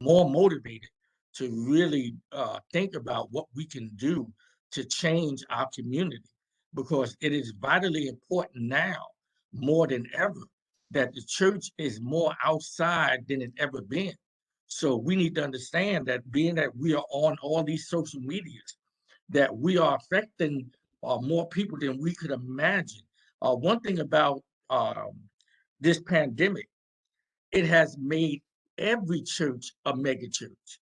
more motivated to really think about what we can do to change our community, because it is vitally important now more than ever that the church is more outside than it ever been. So we need to understand that, being that we are on all these social medias, that we are affecting more people than we could imagine. One thing about this pandemic, it has made every church a mega church.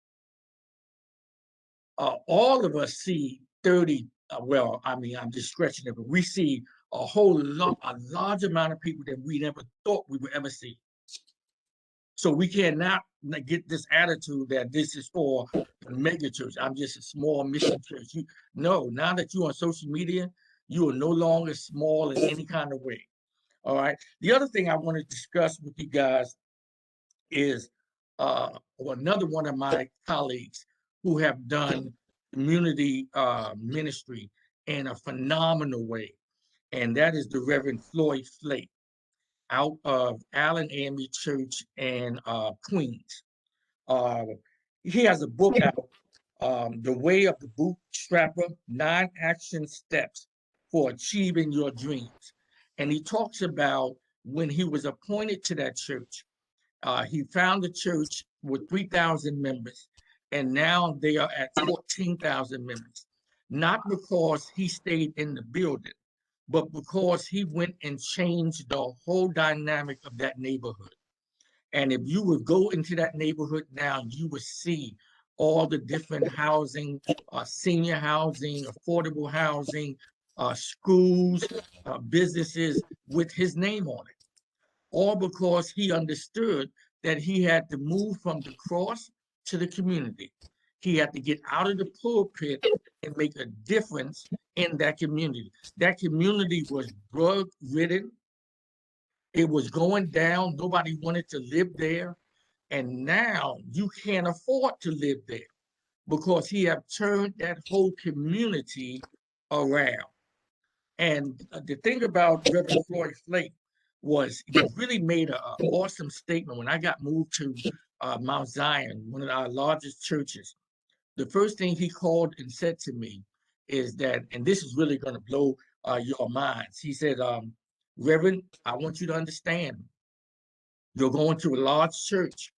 All of us see 30, well, I mean, I'm just stretching it, but we see a large amount of people that we never thought we would ever see. So we cannot get this attitude that this is for the mega church. I'm just a small mission church. No, now that you're on social media, you are no longer small in any kind of way. All right. The other thing I want to discuss with you guys is another one of my colleagues who have done community ministry in a phenomenal way, and that is the Reverend Floyd Flake out of Allen AME Church in Queens. He has a book out, The Way of the Bootstrapper, 9 Action Steps for Achieving Your Dreams. And he talks about when he was appointed to that church. He found a church with 3,000 members, and now they are at 14,000 members. Not because he stayed in the building, but because he went and changed the whole dynamic of that neighborhood. And if you would go into that neighborhood now, you would see all the different housing, senior housing, affordable housing, schools, businesses with his name on it. All because he understood that he had to move from the cross to the community. He had to get out of the pulpit and make a difference in that community. That community was drug-ridden. It was going down. Nobody wanted to live there. And now you can't afford to live there because he have turned that whole community around. And the thing about Reverend Floyd Flake was he really made an awesome statement. When I got moved to Mount Zion, one of our largest churches, the first thing he called and said to me is that, and this is really going to blow your minds. He said, Reverend, I want you to understand, you're going to a large church,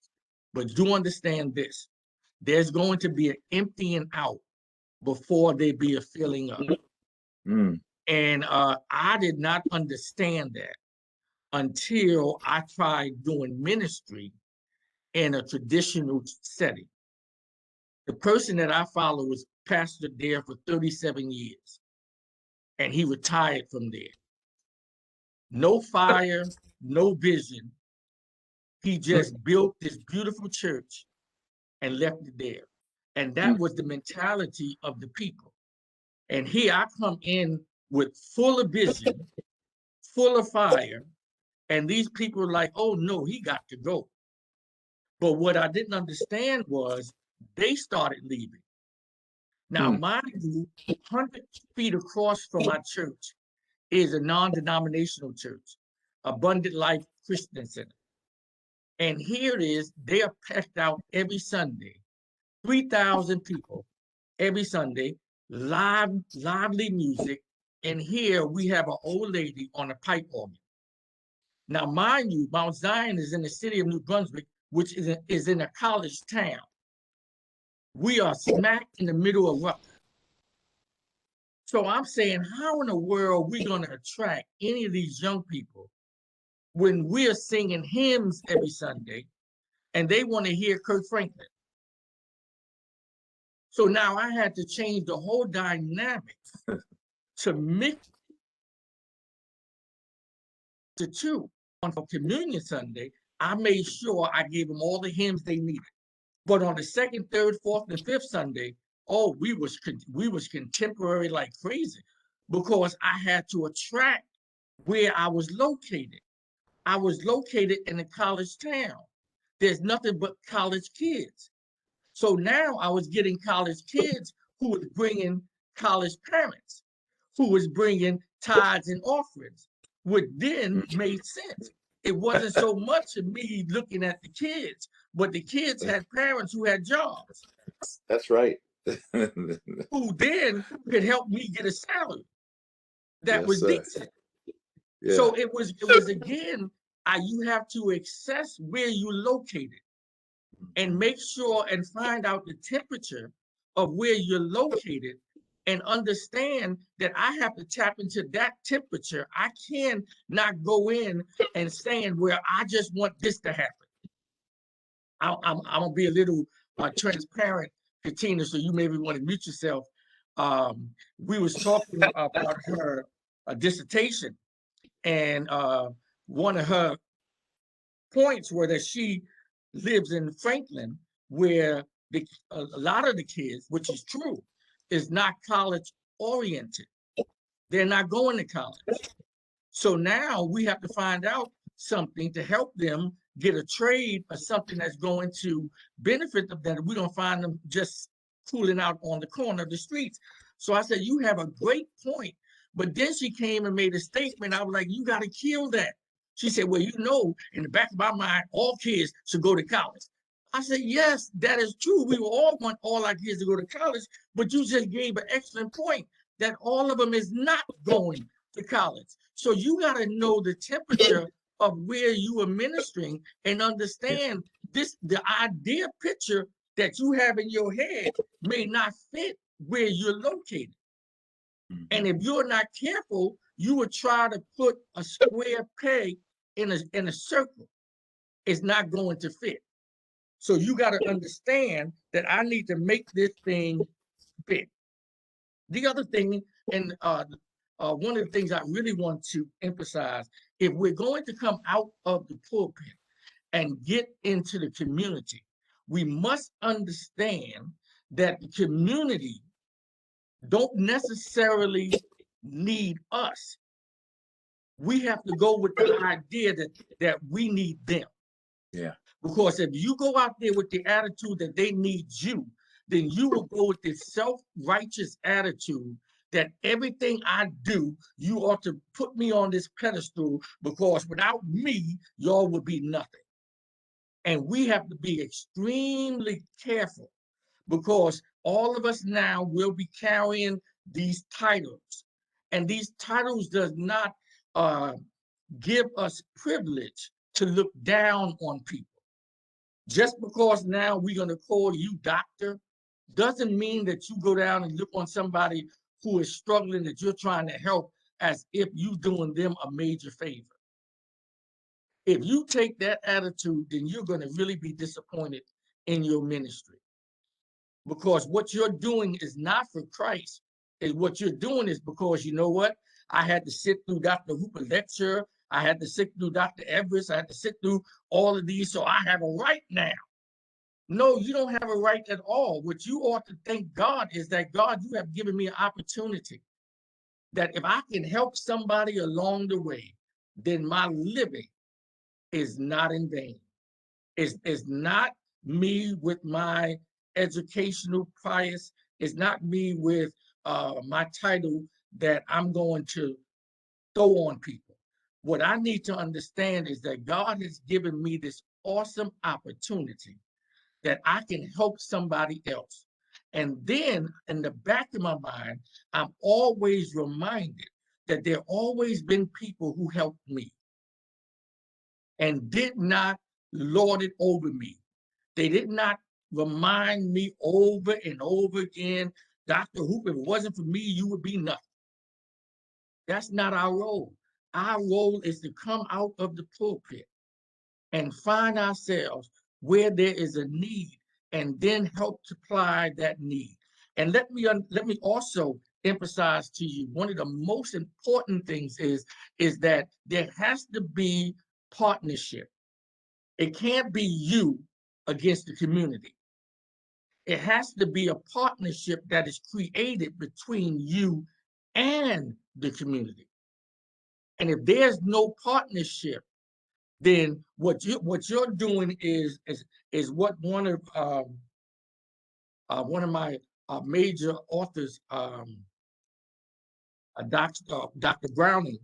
but do understand this. There's going to be an emptying out before there be a filling up. Mm. And I did not understand that until I tried doing ministry in a traditional setting. The person that I follow was pastored there for 37 years, and he retired from there. No fire, no vision. He just built this beautiful church and left it there. And that was the mentality of the people. And here I come in with full of vision, full of fire, and these people are like, oh no, he got to go. But what I didn't understand was they started leaving. Now, mind you, 100 feet across from my church is a non-denominational church, Abundant Life Christian Center. And here it is, they are packed out every Sunday, 3,000 people every Sunday, lively music. And here we have an old lady on a pipe organ. Now, mind you, Mount Zion is in the city of New Brunswick, which is in a college town. We are smack in the middle of Rutland. So I'm saying, how in the world are we going to attract any of these young people when we're singing hymns every Sunday and they want to hear Kirk Franklin? So now I had to change the whole dynamic to mix the two. On Communion Sunday, I made sure I gave them all the hymns they needed. But on the second, third, fourth, and fifth Sunday, oh, we was contemporary like crazy, because I had to attract where I was located. I was located in a college town. There's nothing but college kids. So now I was getting college kids who was bringing college parents, who was bringing tithes and offerings, which then made sense. It wasn't so much of me looking at the kids, but the kids had parents who had jobs. That's right. Who then could help me get a salary that Yes, was sir. decent. Yeah. So it was again, you have to assess where you're located and make sure and find out the temperature of where you're located and understand that I have to tap into that temperature. I can not go in and saying, well, I just want this to happen. I'm gonna be a little transparent, Katina, so you maybe want to mute yourself. We was talking about her dissertation, and one of her points were that she lives in Franklin, where a lot of the kids, which is true, is not college oriented. They're not going to college. So now we have to find out something to help them get a trade or something that's going to benefit them, that we don't find them just cooling out on the corner of the streets. So I said, you have a great point. But then she came and made a statement. I was like, you got to kill that. She said, well, you know, in the back of my mind, all kids should go to college. I said, yes, that is true. We all want all our kids to go to college, but you just gave an excellent point that all of them is not going to college. So you got to know the temperature of where you are ministering and understand this, the idea picture that you have in your head may not fit where you're located. And if you're not careful, you would try to put a square peg in a circle. It's not going to fit. So you got to understand that I need to make this thing fit. The other thing, and one of the things I really want to emphasize, if we're going to come out of the pulpit and get into the community, we must understand that the community don't necessarily need us. We have to go with the idea that we need them. Yeah. Because if you go out there with the attitude that they need you, then you will go with this self-righteous attitude that everything I do, you ought to put me on this pedestal because without me, y'all would be nothing. And we have to be extremely careful because all of us now will be carrying these titles. And these titles does not give us privilege to look down on people. Just because now we're going to call you doctor doesn't mean that you go down and look on somebody who is struggling that you're trying to help as if you're doing them a major favor. If you take that attitude, then you're going to really be disappointed in your ministry. Because what you're doing is not for Christ. And what you're doing is because, you know what? I had to sit through Dr. Hooper's lecture. I had to sit through Dr. Everest. I had to sit through all of these. So I have a right now. No, you don't have a right at all. What you ought to thank God is that, God, you have given me an opportunity that if I can help somebody along the way, then my living is not in vain. It's not me with my educational bias. It's not me with my title that I'm going to throw on people. What I need to understand is that God has given me this awesome opportunity that I can help somebody else. And then in the back of my mind, I'm always reminded that there always been people who helped me and did not lord it over me. They did not remind me over and over again, Dr. Hooper, if it wasn't for me, you would be nothing. That's not our role. Our role is to come out of the pulpit and find ourselves where there is a need and then help supply that need. And let me also emphasize to you, one of the most important things is that there has to be partnership. It can't be you against the community. It has to be a partnership that is created between you and the community. And if there's no partnership, then what you're doing is what one of my major authors, Dr. Browning,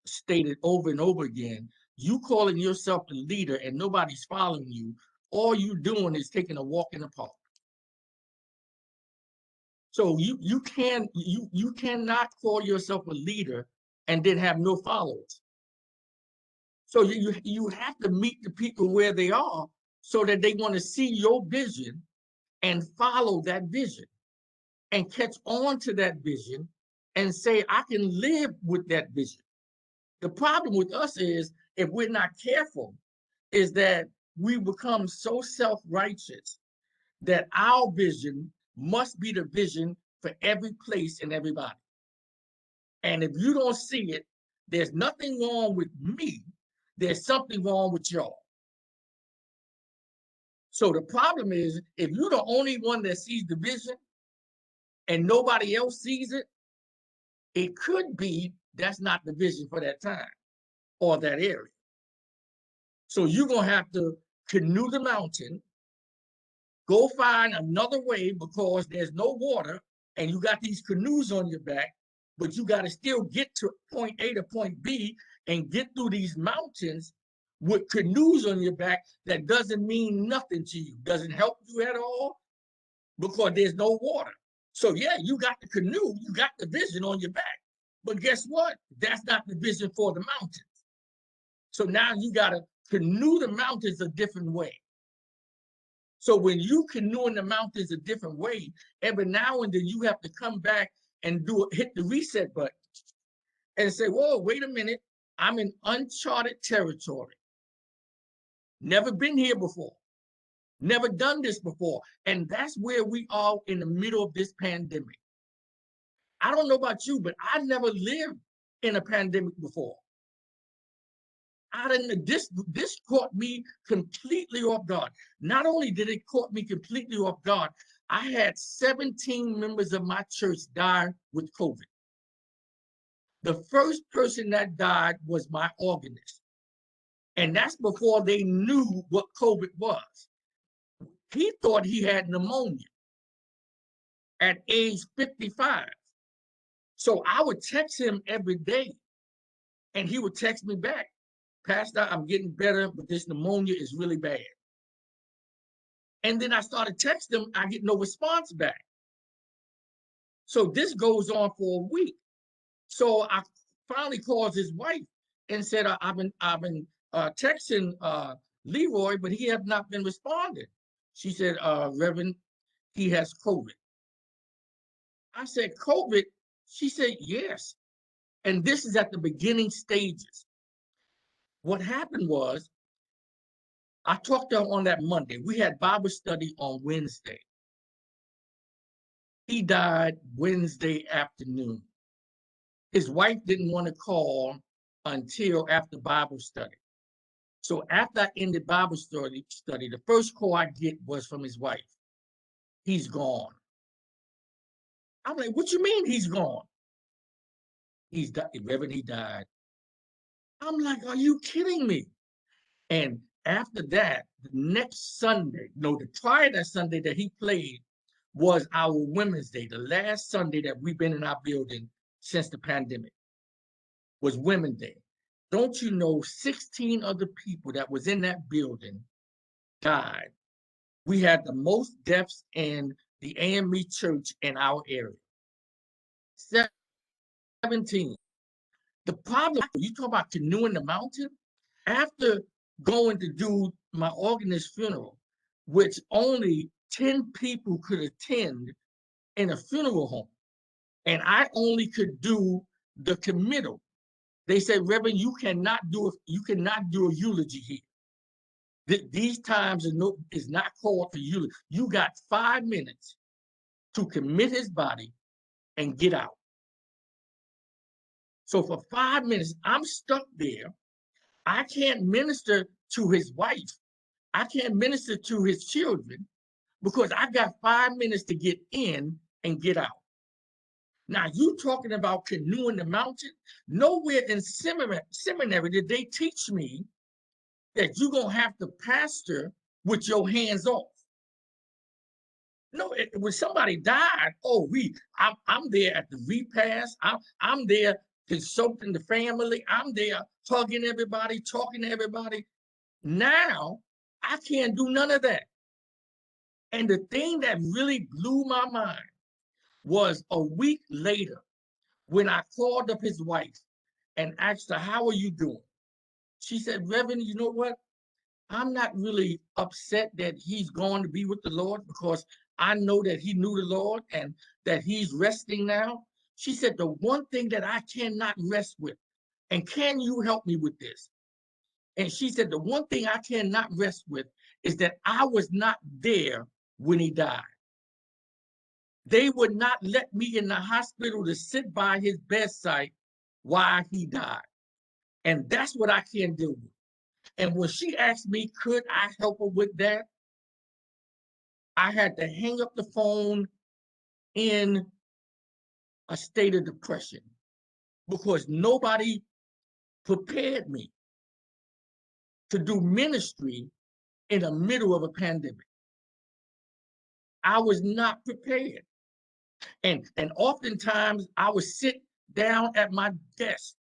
stated over and over again. You calling yourself the leader and nobody's following you. all you doing is taking a walk in the park. So you cannot call yourself a leader and then have no followers. So you have to meet the people where they are so that they want to see your vision and follow that vision and catch on to that vision and say, I can live with that vision. The problem with us is, if we're not careful, is that we become so self-righteous that our vision must be the vision for every place and everybody. And if you don't see it, there's nothing wrong with me. There's something wrong with y'all. So the problem is, if you're the only one that sees the vision and nobody else sees it, it could be that's not the vision for that time or that area. So you're going to have to canoe the mountain, go find another way because there's no water and you got these canoes on your back, but you got to still get to point A to point B and get through these mountains with canoes on your back. That doesn't mean nothing to you, doesn't help you at all because there's no water. So yeah, you got the canoe, you got the vision on your back, but guess what? That's not the vision for the mountains. So now you got to canoe the mountains a different way. So when you canoeing the mountains a different way, every now and then you have to come back and hit the reset button and say, whoa, wait a minute, I'm in uncharted territory. Never been here before. Never done this before. And that's where we are in the middle of this pandemic. I don't know about you, but I never lived in a pandemic before. This caught me completely off guard. Not only did it caught me completely off guard, I had 17 members of my church die with COVID. The first person that died was my organist. And that's before they knew what COVID was. He thought he had pneumonia at age 55. So I would text him every day and he would text me back, Pastor, I'm getting better, but this pneumonia is really bad. And then I started texting him, I get no response back. So this goes on for a week. So I finally called his wife and said, I've been texting Leroy, but he has not been responding. She said, Reverend, he has COVID. I said, COVID? She said, yes. And this is at the beginning stages. What happened was, I talked to him on that Monday. We had Bible study on Wednesday. He died Wednesday afternoon. His wife didn't want to call until after Bible study. So after I ended Bible study, the first call I get was from his wife. He's gone. I'm like, what you mean he's gone? He's died, Reverend, he died. I'm like, are you kidding me? And after that, the next Sunday, prior to that Sunday that he played was our Women's Day, the last Sunday that we've been in our building since the pandemic, was Women's Day. Don't you know 16 other people that was in that building died? We had the most deaths in the AME church in our area. 17. The problem, you talk about canoeing the mountain, after going to do my organist funeral, which only 10 people could attend in a funeral home, and I only could do the committal. They said, Reverend, you cannot do a eulogy here. These times is not called for eulogy. You got 5 minutes to commit his body and get out. So for 5 minutes, I'm stuck there. I can't minister to his wife. I can't minister to his children because I got 5 minutes to get in and get out. Now, you talking about canoeing the mountain? Nowhere in seminary did they teach me that you're going to have to pastor with your hands off. No, when somebody died, I'm there at the repast. I'm there consulting the family. I'm there hugging everybody, talking to everybody. Now, I can't do none of that. And the thing that really blew my mind was a week later when I called up his wife and asked her, how are you doing? She said, Reverend, you know what? I'm not really upset that he's going to be with the Lord because I know that he knew the Lord and that he's resting now. She said, the one thing that I cannot rest with, and can you help me with this? And she said, the one thing I cannot rest with is that I was not there when he died. They would not let me in the hospital to sit by his bedside while he died. And that's what I can't deal with. And when she asked me, could I help her with that? I had to hang up the phone in a state of depression because nobody prepared me to do ministry in the middle of a pandemic. I was not prepared. And oftentimes I would sit down at my desk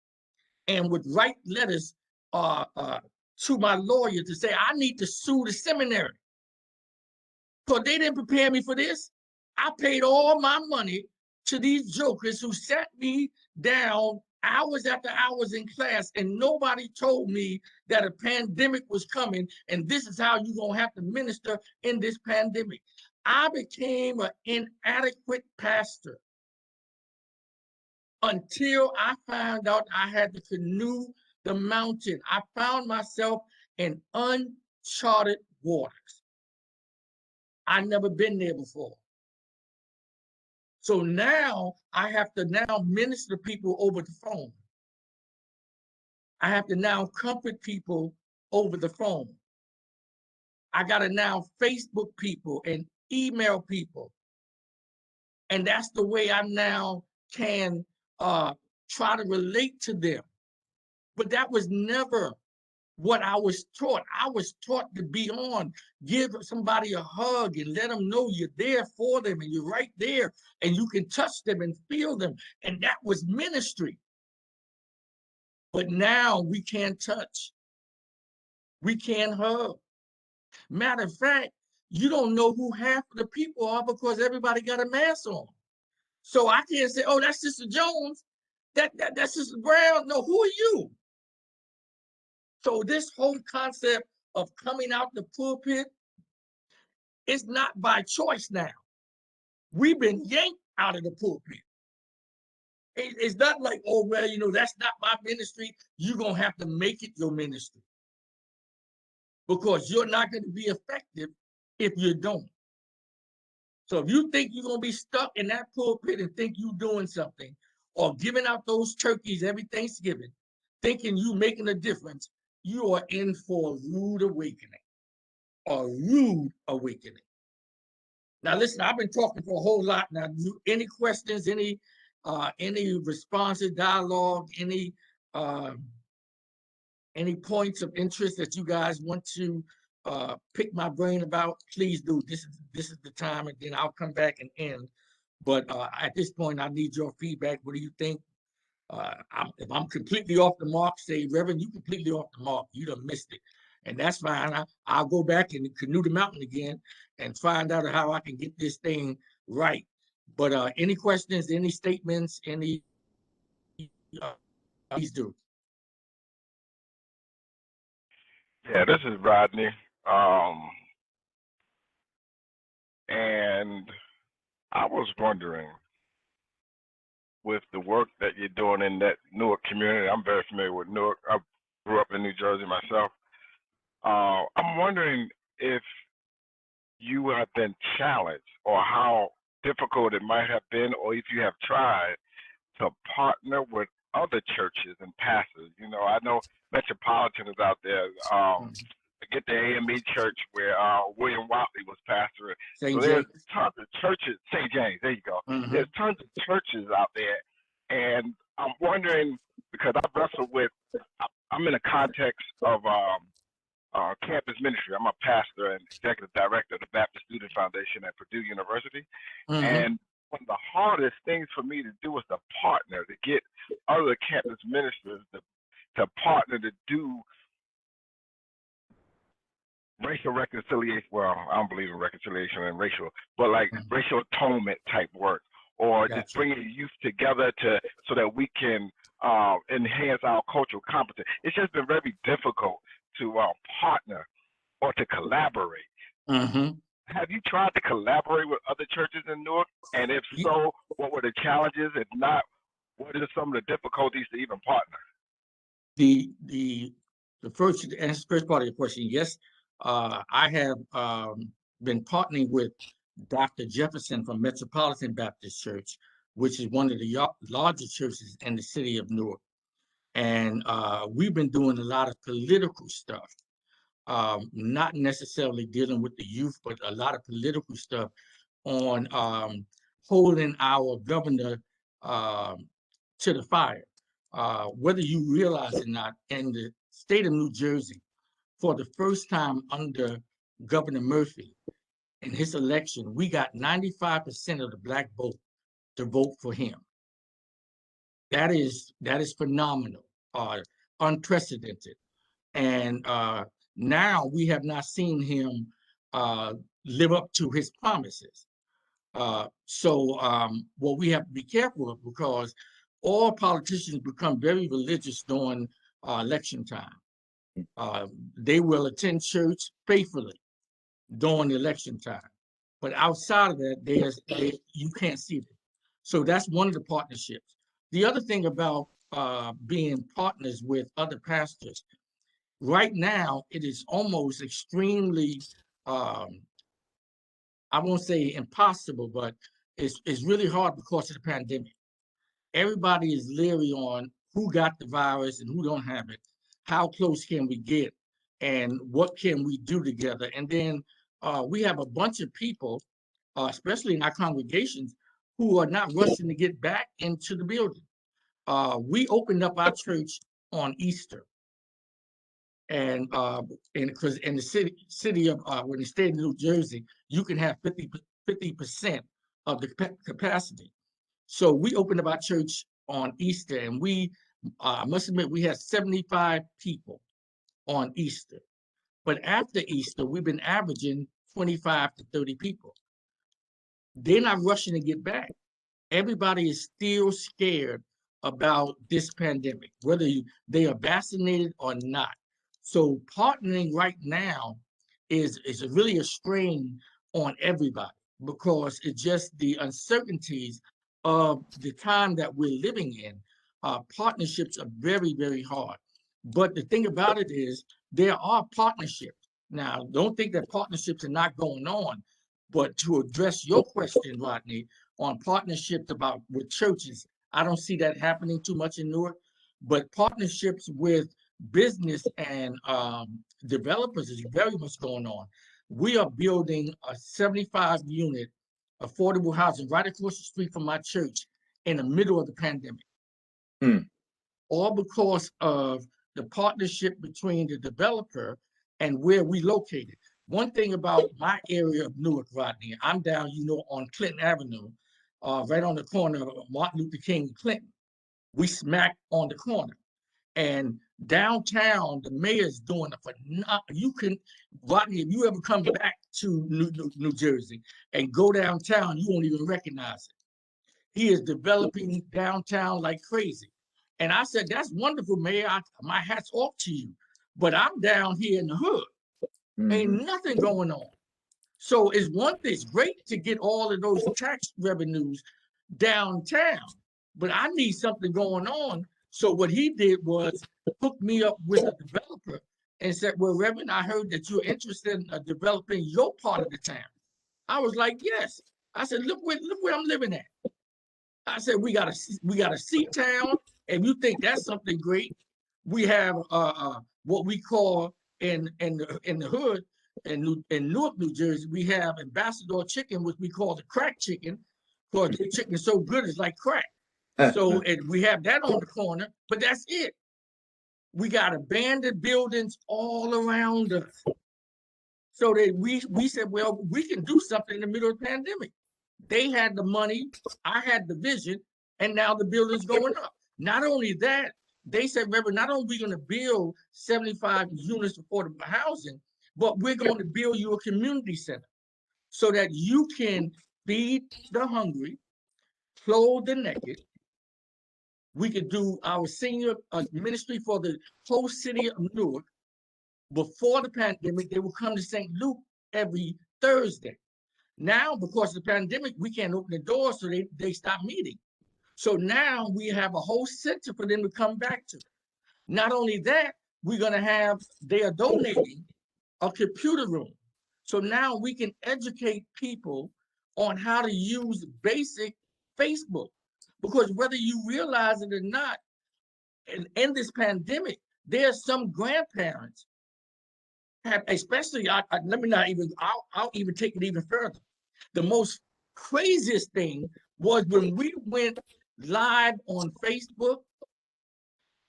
and would write letters to my lawyer to say, I need to sue the seminary. So they didn't prepare me for this. I paid all my money to these jokers who sat me down hours after hours in class, and nobody told me that a pandemic was coming, and this is how you're going to have to minister in this pandemic. I became an inadequate pastor until I found out I had to canoe the mountain. I found myself in uncharted waters. I'd never been there before. So now I have to now minister to people over the phone. I have to now comfort people over the phone. I got to now Facebook people and email people. And that's the way I now can try to relate to them. But that was never what I was taught. I was taught to be on, give somebody a hug and let them know you're there for them and you're right there and you can touch them and feel them. And that was ministry. But now we can't touch. We can't hug. Matter of fact, you don't know who half of the people are because everybody got a mask on. So I can't say, oh, that's Sister Jones. That's Sister Brown. No, who are you? So this whole concept of coming out the pulpit is not by choice now. We've been yanked out of the pulpit. It's not like, oh, well, you know, that's not my ministry. You're going to have to make it your ministry because you're not going to be effective if you don't. So if you think you're going to be stuck in that pulpit and think you're doing something or giving out those turkeys every Thanksgiving, thinking you're making a difference, you are in for a rude awakening. A rude awakening. Now, listen, I've been talking for a whole lot now. Any questions, any responses, dialogue, any points of interest that you guys want to pick my brain about, please do. This is the time, and then I'll come back and end. But at this point, I need your feedback. What do you think? If I'm completely off the mark, say, Reverend, you completely off the mark. You done missed it. And that's fine. I'll go back and canoe the mountain again and find out how I can get this thing right. But any questions, any statements, any, please do. Yeah, this is Rodney. And I was wondering, with the work that you're doing in that Newark community, I'm very familiar with Newark. I grew up in New Jersey myself. I'm wondering if you have been challenged or how difficult it might have been, or if you have tried to partner with other churches and pastors. You know, I know Metropolitan is out there. Get the AME Church where William Watley was pastoring. So there's tons of churches, St. James, there you go. There's tons of churches out there. And I'm wondering, because I wrestle with, I'm in a context of campus ministry. I'm a pastor and executive director of the Baptist Student Foundation at Purdue University. And one of the hardest things for me to do is to partner, to get other campus ministers to partner to do racial reconciliation. Well, I don't believe in reconciliation and racial, but like racial atonement type work, or just bringing youth together so that we can enhance our cultural competence. It's just been very difficult to partner or to collaborate. Have you tried to collaborate with other churches in Newark? And if so, what were the challenges? If not, what are some of the difficulties to even partner? The first part of your question, yes, I have been partnering with Dr. Jefferson from Metropolitan Baptist Church, which is one of the largest churches in the city of Newark. And we've been doing a lot of political stuff, not necessarily dealing with the youth, but a lot of political stuff on holding our governor to the fire. Whether you realize it or not, in the state of New Jersey, for the first time under Governor Murphy, in his election, we got 95% of the Black vote to vote for him. That is phenomenal, unprecedented. And now we have not seen him live up to his promises. So what we have to be careful of, because all politicians become very religious during election time. They will attend church faithfully during election time, but outside of that, you can't see them. So that's one of the partnerships. The other thing about being partners with other pastors, right now it is almost extremely, I won't say impossible, but it's really hard because of the pandemic. Everybody is leery on who got the virus and who don't have it. How close can we get, and what can we do together? And then we have a bunch of people, especially in our congregations, who are not rushing to get back into the building. We opened up our church on Easter, and because in the city of when the state of New Jersey, you can have 50% of the capacity. So we opened up our church on Easter, and we must admit we had 75 people on Easter. But after Easter, we've been averaging 25 to 30 people. They're not rushing to get back. Everybody is still scared about this pandemic, whether they are vaccinated or not. So partnering right now is really a strain on everybody, because it's just the uncertainties of the time that we're living in. Partnerships are very, very hard. But the thing about it is there are partnerships. Now, don't think that partnerships are not going on, but to address your question, Rodney, on partnerships with churches, I don't see that happening too much in Newark, but partnerships with business and developers is very much going on. We are building a 75-unit affordable housing right across the street from my church in the middle of the pandemic. All because of the partnership between the developer and where we located. One thing about my area of Newark, Rodney, I'm down, on Clinton Avenue, right on the corner of Martin Luther King and Clinton. We smack on the corner. And downtown, the mayor's doing Rodney, if you ever come back to New Jersey and go downtown, you won't even recognize it. He is developing downtown like crazy. And I said, that's wonderful, Mayor. My hat's off to you. But I'm down here in the hood. Ain't nothing going on. So it's great to get all of those tax revenues downtown, but I need something going on. So what he did was hook me up with a developer and said, well, Reverend, I heard that you're interested in developing your part of the town. I was like, yes. I said, look where I'm living at. I said, we got a sea town, and you think that's something great. We have what we call in the hood in Newark, New Jersey, we have Ambassador chicken, which we call the crack chicken, because the chicken is so good it's like crack. So we have that on the corner, but that's it. We got abandoned buildings all around us. So that we said, well, we can do something in the middle of the pandemic. They had the money, I had the vision, and now the building's going up. Not only that, they said, Reverend, not only are we going to build 75 units of affordable housing, but we're going to build you a community center so that you can feed the hungry, clothe the naked. We could do our senior ministry for the whole city of Newark. Before the pandemic, they would come to St. Luke every Thursday. Now, because of the pandemic, we can't open the doors, so they stop meeting. So now we have a whole center for them to come back to. Not only that, we're going to have, they are donating a computer room. So now we can educate people on how to use basic Facebook. Because whether you realize it or not, in this pandemic, there's some grandparents have, especially, let me not even, I'll even take it even further. The most craziest thing was when we went live on Facebook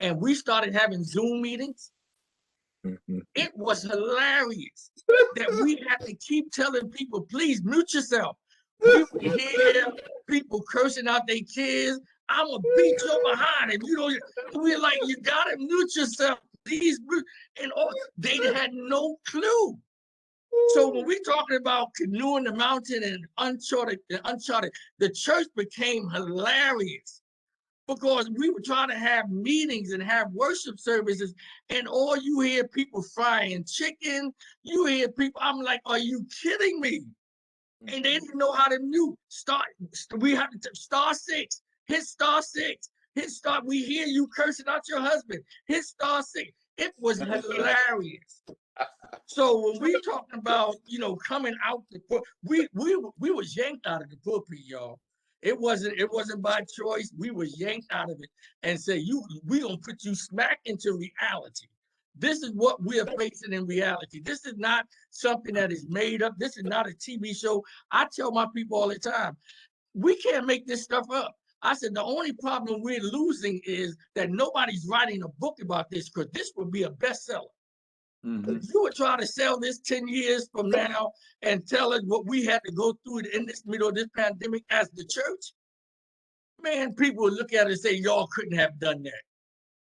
and we started having Zoom meetings. It was hilarious that we had to keep telling people, please mute yourself. We would hear people cursing out their kids. I'm gonna beat you behind, and you know, we're like, you gotta mute yourself. Please mute. And all, they had no clue. So when we're talking about canoeing the mountain and uncharted, the church became hilarious because we were trying to have meetings and have worship services, and all you hear people frying chicken. You hear people. I'm like, are you kidding me? And they didn't know how to mute. We have to *6. Hit *6. Hit star. We hear you cursing out your husband. Hit *6. It was hilarious. So when we talking about, you know, coming out the we was yanked out of the pulpit, y'all. It wasn't by choice. We was yanked out of it and said, we gonna put you smack into reality. This is what we're facing in reality. This is not something that is made up. This is not a TV show. I tell my people all the time, we can't make this stuff up. I said, the only problem we're losing is that nobody's writing a book about this, because this would be a bestseller. If you would try to sell this 10 years from now and tell us what we had to go through in this middle of this pandemic as the church, man, people would look at it and say, y'all couldn't have done that.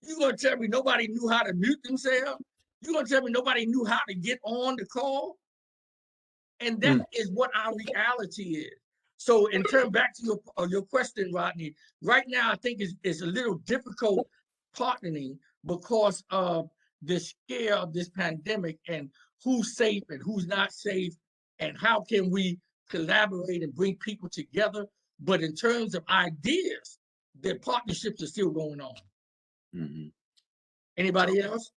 You're going to tell me nobody knew how to mute themselves? You're going to tell me nobody knew how to get on the call? And that is what our reality is. So in turn, back to your question, Rodney, right now I think it's a little difficult partnering because of the scare of this pandemic and who's safe and who's not safe and how can we collaborate and bring people together. But in terms of ideas, the partnerships are still going on. Anybody else?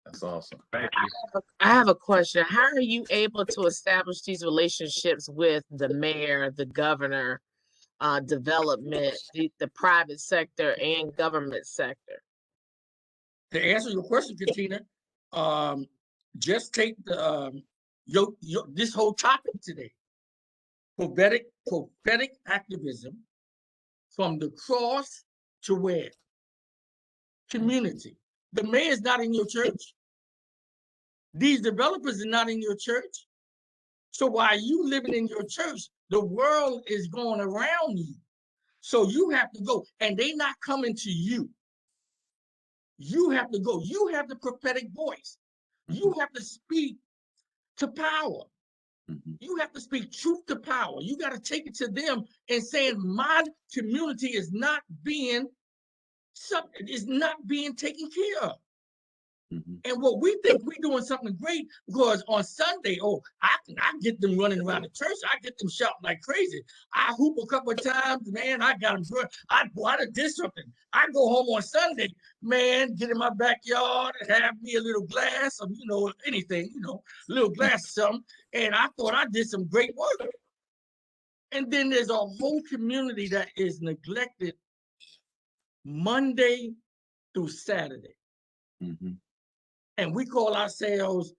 That's awesome. Thank you. I have a question. How are you able to establish these relationships with the mayor, the governor, development, the private sector, and government sector? To answer your question, Katina, just take the this whole topic today. Prophetic activism, from the cross to where? Community. The mayor's not in your church. These developers are not in your church. So while you living in your church, the world is going around you. So you have to go, and they're not coming to you. You have to go. You have the prophetic voice. You have to speak to power. You have to speak truth to power. You got to take it to them and saying, my community is not being taken care of. And what we think we're doing something great, because on Sunday, I get them running around the church. I get them shouting like crazy. I hoop a couple of times, man. I got them. I did something. I go home on Sunday, man, get in my backyard and have me a little glass of, anything, a little glass of something. And I thought I did some great work. And then there's a whole community that is neglected Monday through Saturday. And we call ourselves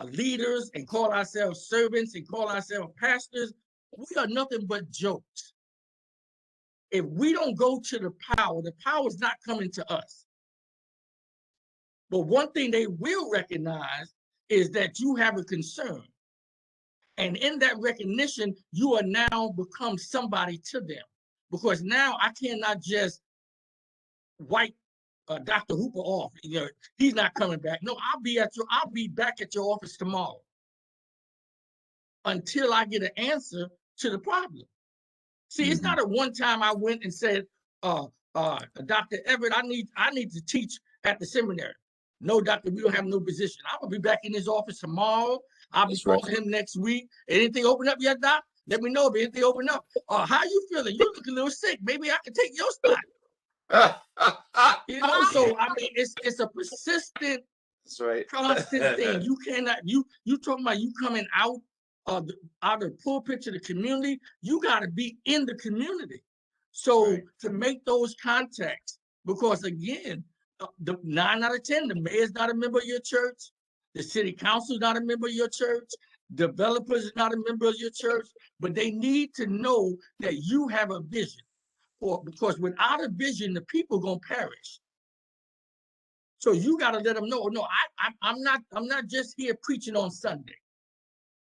leaders and call ourselves servants and call ourselves pastors. We are nothing but jokes. If we don't go to the power is not coming to us. But one thing they will recognize is that you have a concern. And in that recognition, you are now become somebody to them. Because now I cannot just wipe Dr. Hooper off. You know, he's not coming back. No, I'll be back at your office tomorrow until I get an answer to the problem. See, it's not a one time I went and said, Dr. Everett, I need to teach at the seminary. No, doctor, we don't have no position. I'm gonna be back in his office tomorrow. I'll be calling him next week. Anything open up yet, doc? Let me know if anything open up. How you feeling? You look a little sick. Maybe I can take your spot. You know, so I mean, it's a persistent, that's right, constant thing. You cannot. You talking about you coming out of the pulpit to the community. You got to be in the community. So to make those contacts, because again, the 9 out of 10, the mayor's not a member of your church, the city council's not a member of your church, developers are not a member of your church, but they need to know that you have a vision. Because without a vision, the people gonna perish. So you got to let them know. No, I'm not just here preaching on Sunday.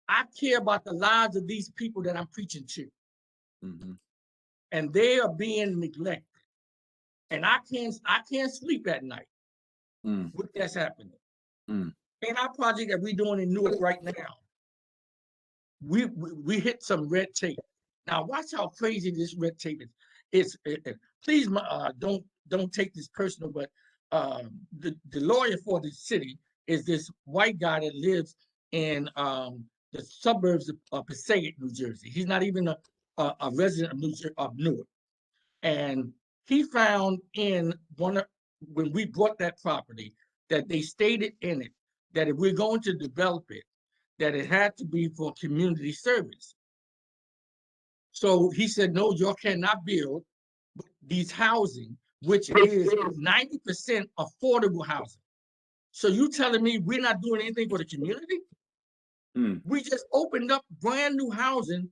I care about the lives of these people that I'm preaching to, and they are being neglected. And I can't sleep at night with that's happening. And our project that we're doing in Newark right now, we hit some red tape. Now watch how crazy this red tape is. Please don't take this personal, but the lawyer for the city is this white guy that lives in the suburbs of Passaic, New Jersey. He's not even a resident of Newark. And he found in when we bought that property that they stated in it that if we're going to develop it, that it had to be for community service. So he said, no, you cannot build these housing, which is 90% affordable housing. So you telling me we're not doing anything for the community? We just opened up brand new housing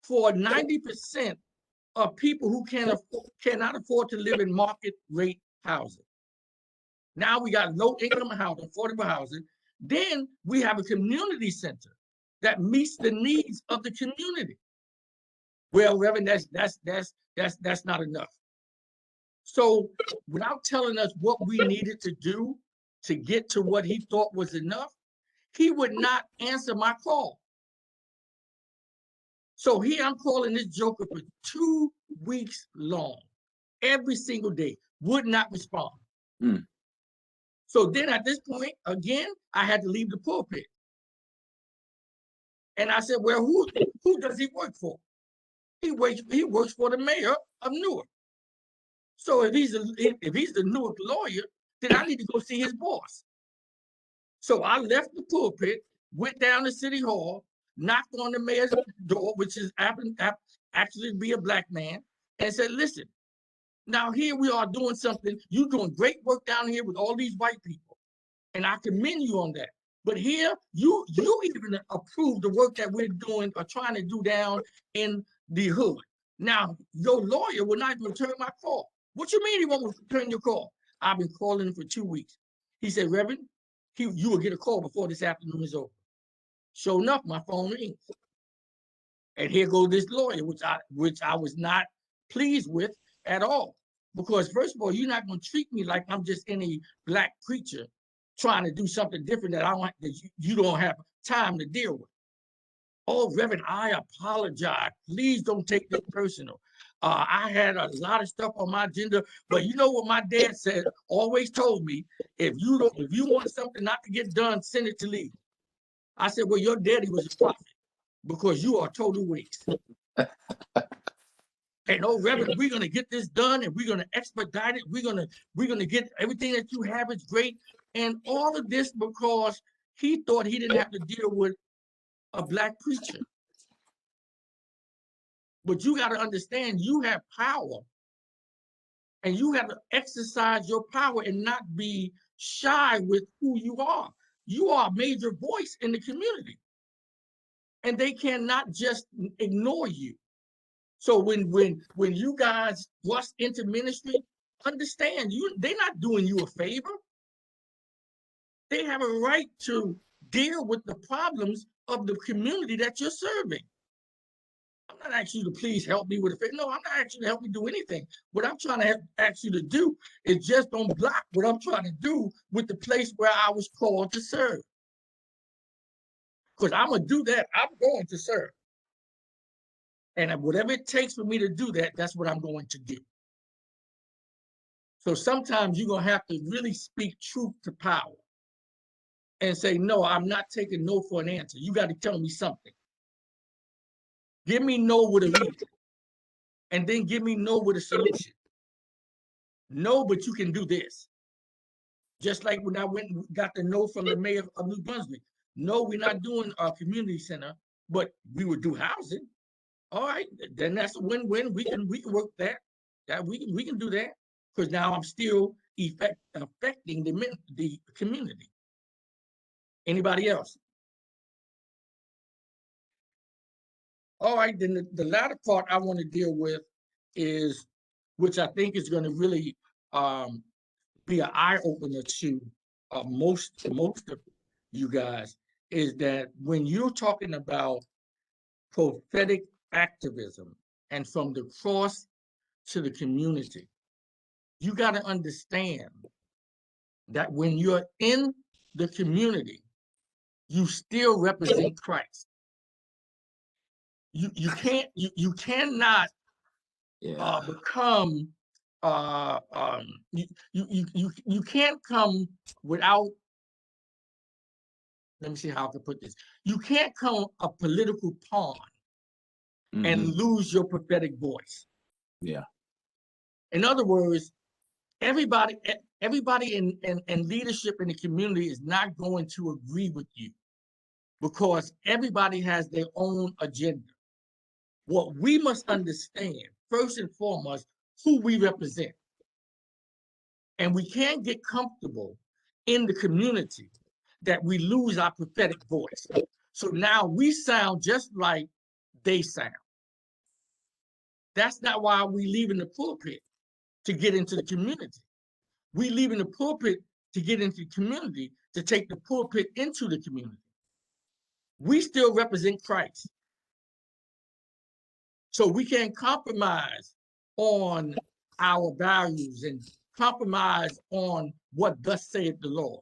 for 90% of people who cannot afford to live in market rate housing. Now we got low income housing, affordable housing. Then we have a community center that meets the needs of the community. Well, Reverend, that's not enough. So without telling us what we needed to do to get to what he thought was enough, he would not answer my call. So here I'm calling this joker for 2 weeks long, every single day, would not respond. So then at this point, again, I had to leave the pulpit. And I said, well, who does he work for? He works for the mayor of Newark. So if he's the Newark lawyer, then I need to go see his boss. So I left the pulpit, went down to City Hall, knocked on the mayor's door, which is actually be a black man, and said, listen, now here we are doing something. You're doing great work down here with all these white people, and I commend you on that. But here, you even approve the work that we're doing or trying to do down in the hood. Now, your lawyer will not even return my call. What you mean he won't return your call? I've been calling him for 2 weeks. He said, Reverend, you will get a call before this afternoon is over. Sure enough, my phone rings. And here goes this lawyer, which I was not pleased with at all. Because first of all, you're not going to treat me like I'm just any black preacher trying to do something different that you don't have time to deal with. Oh, Reverend, I apologize. Please don't take this personal. I had a lot of stuff on my agenda, but you know what my dad said, always told me, if you want something not to get done, send it to Lee. I said, well, your daddy was a prophet because you are total waste. And oh, Reverend, we're gonna get this done and we're gonna expedite it. We're gonna get everything that you have is great. And all of this because he thought he didn't have to deal with a black preacher. But you got to understand, you have power and you have to exercise your power and not be shy with who you are. You are a major voice in the community and they cannot just ignore you. So when you guys rush into ministry, understand they're not doing you a favor. They have a right to deal with the problems of the community that you're serving. I'm not asking you to please help me with it. No, I'm not asking you to help me do anything. What I'm trying to ask you to do is just don't block what I'm trying to do with the place where I was called to serve. Because I'm going to do that. I'm going to serve. And whatever it takes for me to do that, that's what I'm going to do. So sometimes you're going to have to really speak truth to power and say, no, I'm not taking no for an answer. You got to tell me something. Give me no with a reason. And then give me no with a solution. No, but you can do this. Just like when I went and got the no from the mayor of New Brunswick. No, we're not doing a community center, but we would do housing. All right, then that's a win-win. We can work that. We can do that. Because now I'm still affecting the community. Anybody else? All right, then the latter part I want to deal with is, which I think is going to really be an eye-opener to most of you guys, is that when you're talking about prophetic activism and from the cross to the community, you got to understand that when you're in the community, you still represent Christ. You cannot become you can't come without, let me see how I can put this. You can't come a political pawn and lose your prophetic voice. Yeah. In other words, everybody in leadership in the community is not going to agree with you because everybody has their own agenda. What we must understand, first and foremost, who we represent. And we can't get comfortable in the community that we lose our prophetic voice. So now we sound just like they sound. That's not why we leave in the pulpit to get into the community. We leave in the pulpit to get into the community, to take the pulpit into the community. We still represent Christ. So we can't compromise on our values and compromise on what thus saith the Lord.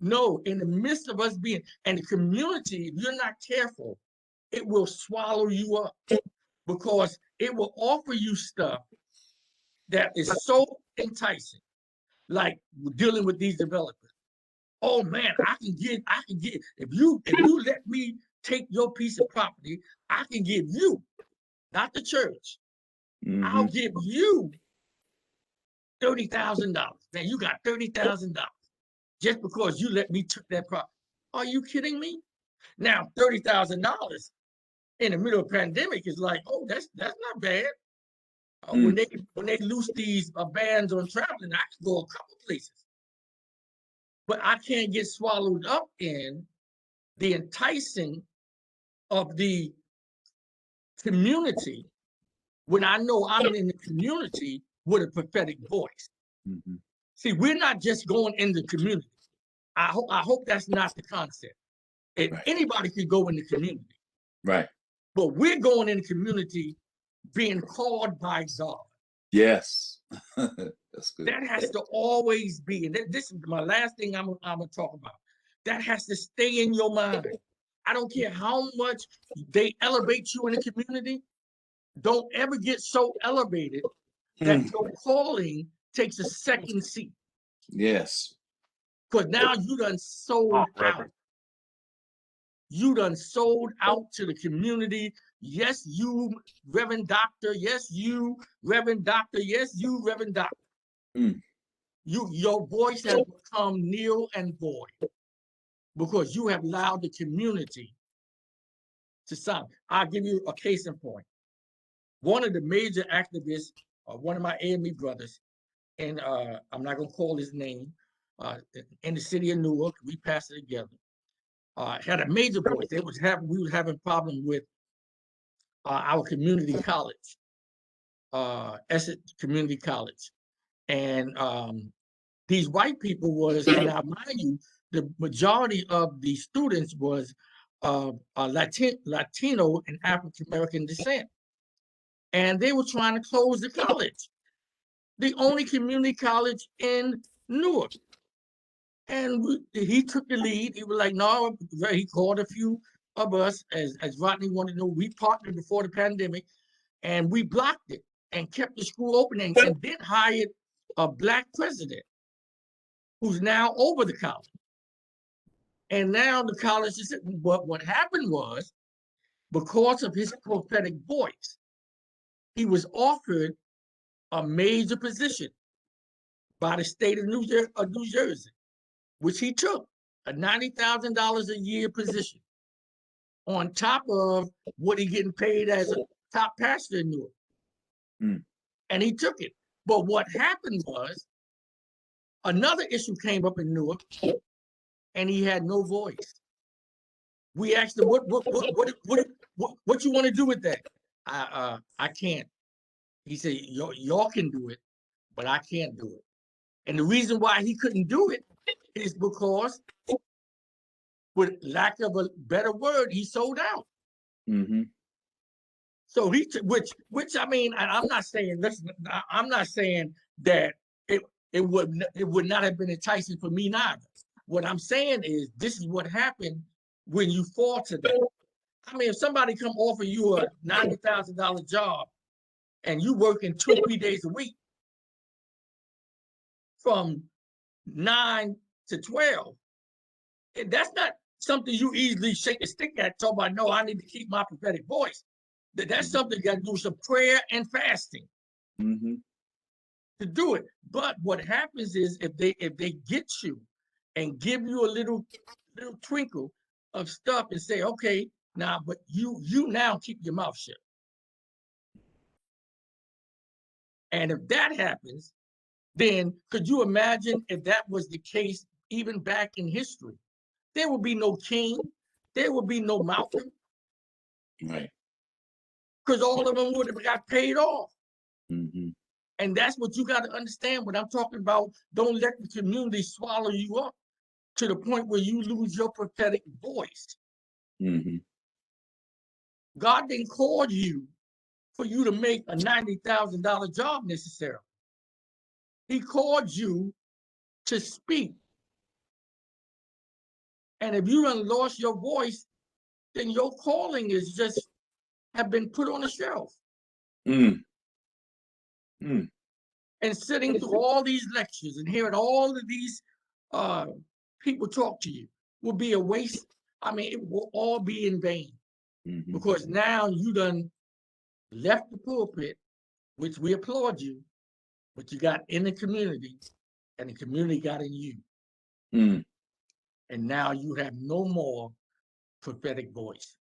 No, in the midst of us being, and the community, if you're not careful, it will swallow you up because it will offer you stuff that is so enticing, like dealing with these developers. Oh man, I can get, if you let me take your piece of property, I can give you, not the church, I'll give you $30,000. Now you got $30,000 just because you let me took that property. Are you kidding me? Now $30,000 in the middle of a pandemic is like, oh, that's not bad. When they loose these bans on traveling, I can go a couple places. But I can't get swallowed up in the enticing of the community when I know I'm in the community with a prophetic voice. See, we're not just going in the community. I hope that's not the concept. And anybody could go in the community. Right. But we're going in the community being called by God. Yes. That's good. That has to always be, and this is my last thing I'm gonna talk about. That has to stay in your mind. I don't care how much they elevate you in the community. Don't ever get so elevated that your calling takes a second seat. Yes. Because now you done sold out. You done sold out to the community. Yes, you, Reverend Doctor. Yes, you, Reverend Doctor. Yes, you, Reverend Doctor. Your voice has become nil and void because you have allowed the community to sound. I'll give you a case in point. One of the major activists, one of my AME brothers, and I'm not going to call his name, in the city of Newark, we passed it together, had a major voice. We were having problem with our community college, Essex Community College. And these white people was, and now mind you, the majority of the students was Latino and African American descent, and they were trying to close the college, the only community college in Newark. And he took the lead. He was like, no, he called a few of us, as Rodney wanted to know. We partnered before the pandemic, and we blocked it and kept the school open, and then hired a Black president who's now over the college. And now the college is, what happened was, because of his prophetic voice, he was offered a major position by the state of New Jersey, which he took, a $90,000 a year position, on top of what he getting paid as a top pastor in Newark. And he took it. But what happened was, another issue came up in Newark, and he had no voice. We asked him, what you want to do with that? I can't. He said, y'all can do it, but I can't do it. And the reason why he couldn't do it is because, with lack of a better word, he sold out. So which I mean, I'm not saying, listen, I'm not saying that it would not have been enticing for me neither. What I'm saying is, this is what happened when you fall to that. I mean, if somebody come offer you a $90,000 job and you working 2 or 3 days a week from 9 to 12, and that's not something you easily shake a stick at, talk about, no, I need to keep my prophetic voice. That's something you got to do some prayer and fasting to do it. But what happens is, if they get you and give you a little twinkle of stuff and say, okay, now, but you now keep your mouth shut. And if that happens, then could you imagine if that was the case even back in history? There would be no King, there would be no Malcolm. Right. Because all of them would have got paid off. And that's what you got to understand when I'm talking about, don't let the community swallow you up to the point where you lose your prophetic voice. God didn't call you for you to make a $90,000 job necessarily. He called you to speak. And if you done lost your voice, then your calling is just have been put on the shelf. And sitting through all these lectures and hearing all of these people talk to you will be a waste. I mean, it will all be in vain. Because now you done left the pulpit, which we applaud you, but you got in the community, and the community got in you. And now you have no more prophetic voice.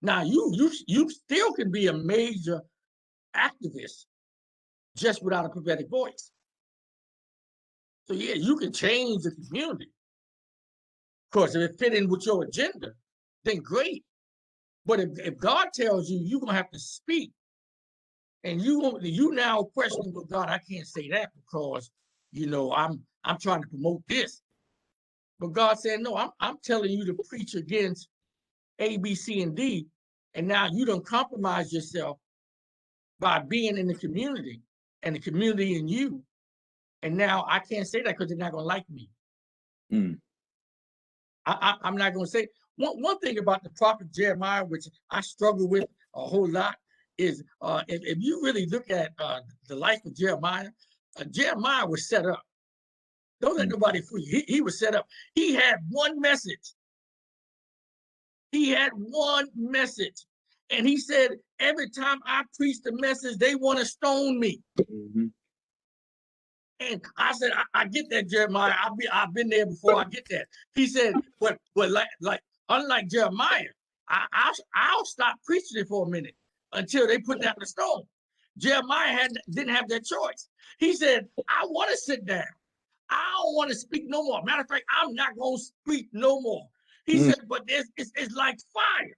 Now you still can be a major activist just without a prophetic voice. So yeah, you can change the community. Of course, if it fit in with your agenda, then great. But if God tells you you're gonna have to speak, and you now question, well, God, I can't say that because I'm trying to promote this. But God said, no, I'm telling you to preach against A, B, C, and D, and now you don't compromise yourself by being in the community and the community in you. And now I can't say that because they're not going to like me. I'm not going to say. One thing about the prophet Jeremiah, which I struggle with a whole lot, is if you really look at the life of Jeremiah, Jeremiah was set up. Don't let nobody fool you. He was set up. He had one message. He had one message. And he said, every time I preach the message, they want to stone me. And I said, I get that, Jeremiah. I've been there before. I get that. He said, but like unlike Jeremiah, I'll stop preaching it for a minute until they put down the stone. Jeremiah didn't have that choice. He said, I want to sit down. I don't want to speak no more. Matter of fact, I'm not going to speak no more. He said, but it's like fire.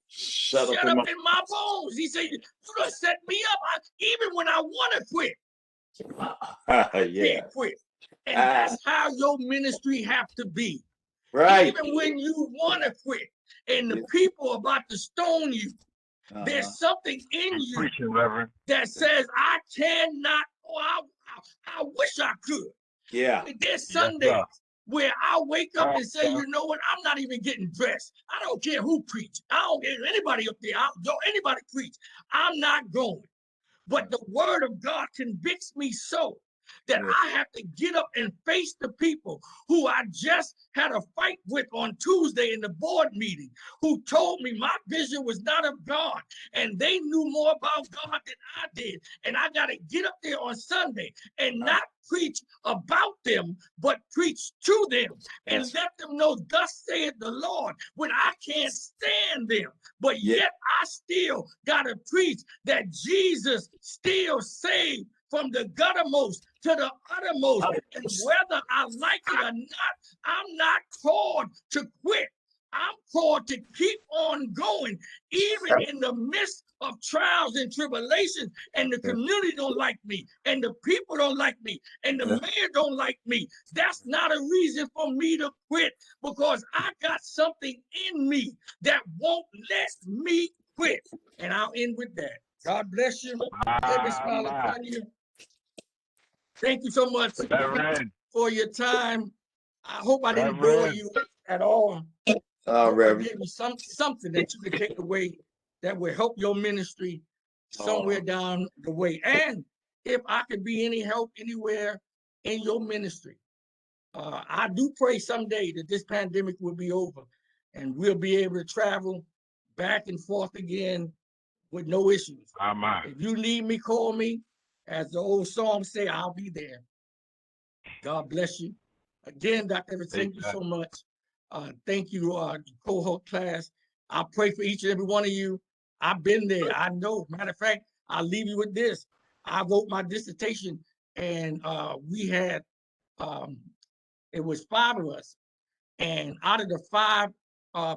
Shut up in my bones. He said, you done set me up. Even when I want to quit. Yeah. Quit. And that's how your ministry have to be. Right. Even when you want to quit and the people are about to stone you, there's something in you Preaching, Reverend. that says, I cannot, I wish I could. Yeah. There's Yes, Sundays sir. where I wake up and say, Yeah. you know what, I'm not even getting dressed. I don't care who preaches. I don't care anybody up there. Anybody preach. I'm not going. But the word of God convicts me so that Yeah. I have to get up and face the people who I just had a fight with on Tuesday in the board meeting, who told me my vision was not of God, and they knew more about God than I did. And I got to get up there on Sunday and not preach about them, but preach to them and Yes. let them know, thus saith the Lord, when I can't stand them. But Yeah. yet I still got to preach that Jesus still saved from the guttermost to the uttermost. And whether I like it or not, I'm not called to quit. I'm called to keep on going, even in the midst of trials and tribulations, and the community don't like me, and the people don't like me, and the mayor don't like me. That's not a reason for me to quit, because I got something in me that won't let me quit. And I'll end with that. God bless you. Heaven smile upon you. Thank you so much Reverend. for your time. I hope I didn't bore Reverend. you at all. I hope I Reverend. gave you something that you could take away that will help your ministry somewhere down the way. And if I could be any help anywhere in your ministry, I do pray someday that this pandemic will be over and we'll be able to travel back and forth again with no issues. Amen. If you need me, call me. As the old song say, I'll be there. God bless you. Again, Dr. Evans, thank you so much. Thank you, cohort class. I pray for each and every one of you. I've been there. I know. Matter of fact, I'll leave you with this. I wrote my dissertation, and we had, it was 5 of us. And out of the 5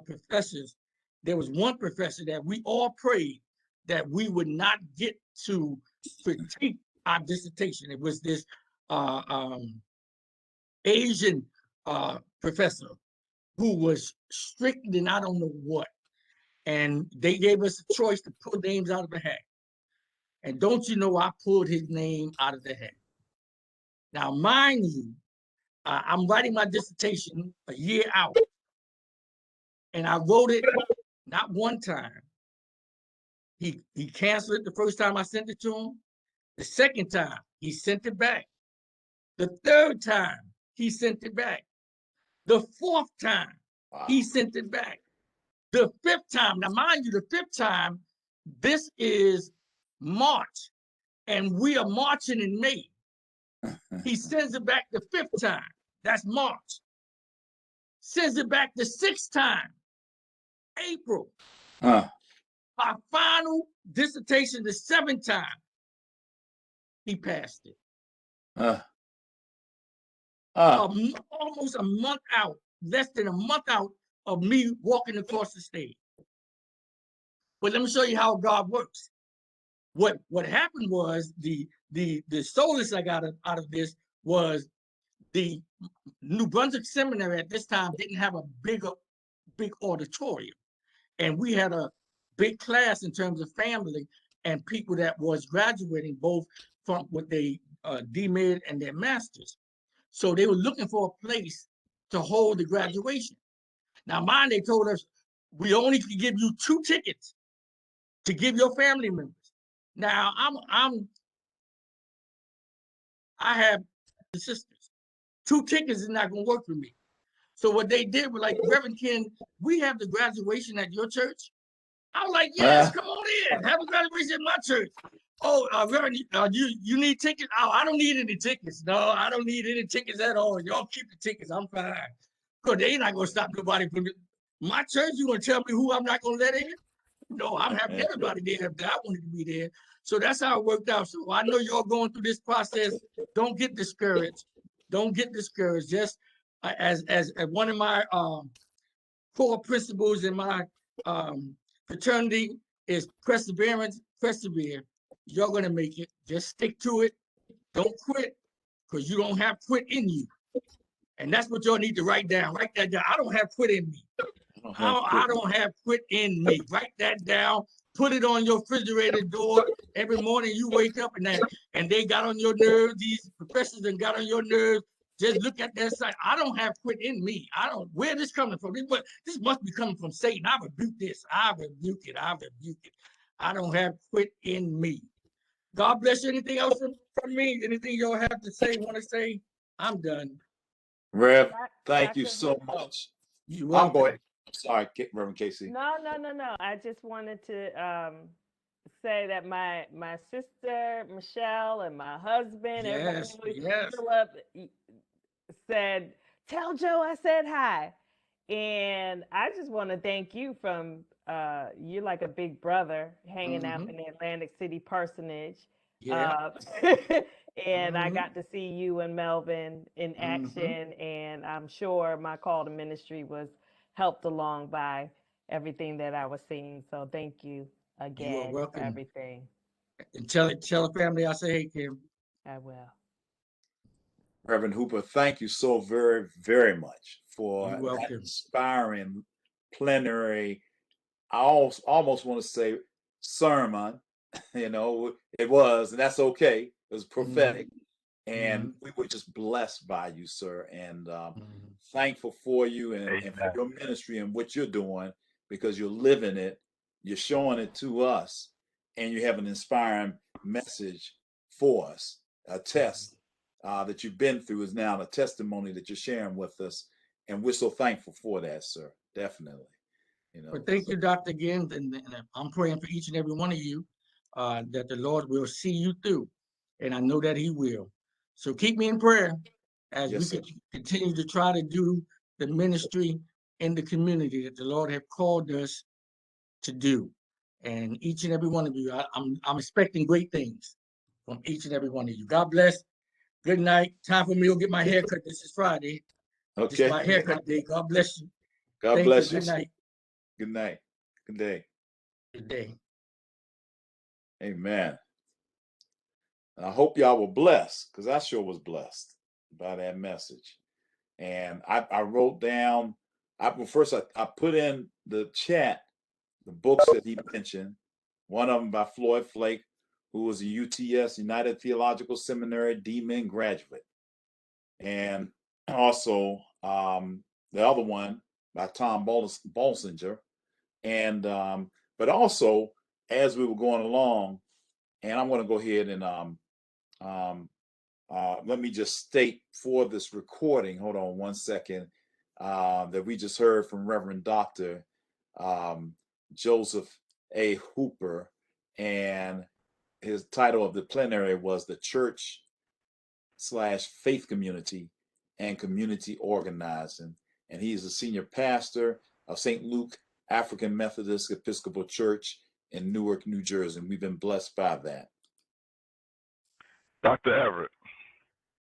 professors, there was one professor that we all prayed that we would not get to critique our dissertation. It was this Asian professor who was strict and I don't know what. And they gave us a choice to pull names out of the hat. And don't you know, I pulled his name out of the hat. Now, mind you, I'm writing my dissertation a year out. And I wrote it not one time. He canceled it the first time I sent it to him. The second time, he sent it back. The third time, he sent it back. The fourth time, he sent it back. The 5th time, now mind you, the 5th time, this is March, and we are marching in May. He sends it back the 5th time, that's March. Sends it back the 6th time, April. My final dissertation, the 7th time, he passed it. Almost a month out, less than a month out of me walking across the stage. But let me show you how God works. What happened was the solace I got out of this was the New Brunswick Seminary at this time didn't have a big auditorium, and we had a big class in terms of family and people that was graduating both from what they DMed and their masters. So they were looking for a place to hold the graduation. Now, mind, they told us we only could give you 2 tickets to give your family members. Now, I have sisters. 2 tickets is not going to work for me. So what they did was like, Reverend Ken, we have the graduation at your church. I was like, yes, come on in, have a graduation at my church. Oh, Reverend, you need tickets? Oh, I don't need any tickets. No, I don't need any tickets at all. Y'all keep the tickets. I'm fine. Because they ain't not going to stop nobody from my church. You going to tell me who I'm not going to let in? No, I'm having everybody there if I wanted to be there. So that's how it worked out. So I know y'all going through this process. Don't get discouraged. Don't get discouraged. Just as one of my core principles in my fraternity is perseverance, persevere. You're going to make it. Just stick to it. Don't quit, because you don't have quit in you. And that's what y'all need to write down. Write that down. I don't have quit in me. I don't have quit in me. Write that down. Put it on your refrigerator door. Every morning you wake up and they got on your nerves. These professors and got on your nerves. Just look at that site. I don't have quit in me. I don't. Where this coming from? This must be coming from Satan. I rebuke this. I rebuke it. I rebuke it. I don't have quit in me. God bless you. Anything else from me? Anything y'all have to say? Want to say? I'm done. Rev, thank you so much. You're welcome. I'm going. Sorry, Reverend Casey. No. I just wanted to say that my sister Michelle and my husband, Yes, Philip said, "Tell Joe I said hi," and I just want to thank you. You're like a big brother hanging out in the Atlantic City parsonage. Yeah. And I got to see you and Melvin in action, and I'm sure my call to ministry was helped along by everything that I was seeing. So thank you again You are welcome. for everything. And tell the family I say, hey, Kim. I will. Reverend Hooper, thank you so very, very much for You're that welcome. inspiring plenary. I almost want to say sermon. It was, and that's okay. It was prophetic. And we were just blessed by you, sir, and thankful for you and for your ministry and what you're doing, because you're living it, you're showing it to us, and you have an inspiring message for us. A test that you've been through is now a testimony that you're sharing with us, and we're so thankful for that, sir. Definitely. Well, thank you, Doctor, again, and I'm praying for each and every one of you that the Lord will see you through, and I know that He will. So keep me in prayer as we continue to try to do the ministry in the community that the Lord have called us to do. And each and every one of you, I'm expecting great things from each and every one of you. God bless. Good night. Time for me to get my hair cut. This is Friday. Okay. This is my haircut day. God bless you. God bless you. Good night. Good night. Good day. Good day. Amen. And I hope y'all were blessed, because I sure was blessed by that message. And I wrote down, I put in the chat the books that he mentioned. One of them by Floyd Flake, who was a UTS, United Theological Seminary D-Min graduate. And also the other one by Tom Bolsinger. And but also, as we were going along, and I'm going to go ahead and let me just state for this recording, hold on one second, that we just heard from Reverend Dr. Joseph A. Hooper, and his title of the plenary was The Church/Faith Community and Community Organizing. And he's a senior pastor of St. Luke African Methodist Episcopal Church in Newark, New Jersey. And we've been blessed by that. Dr. Everett,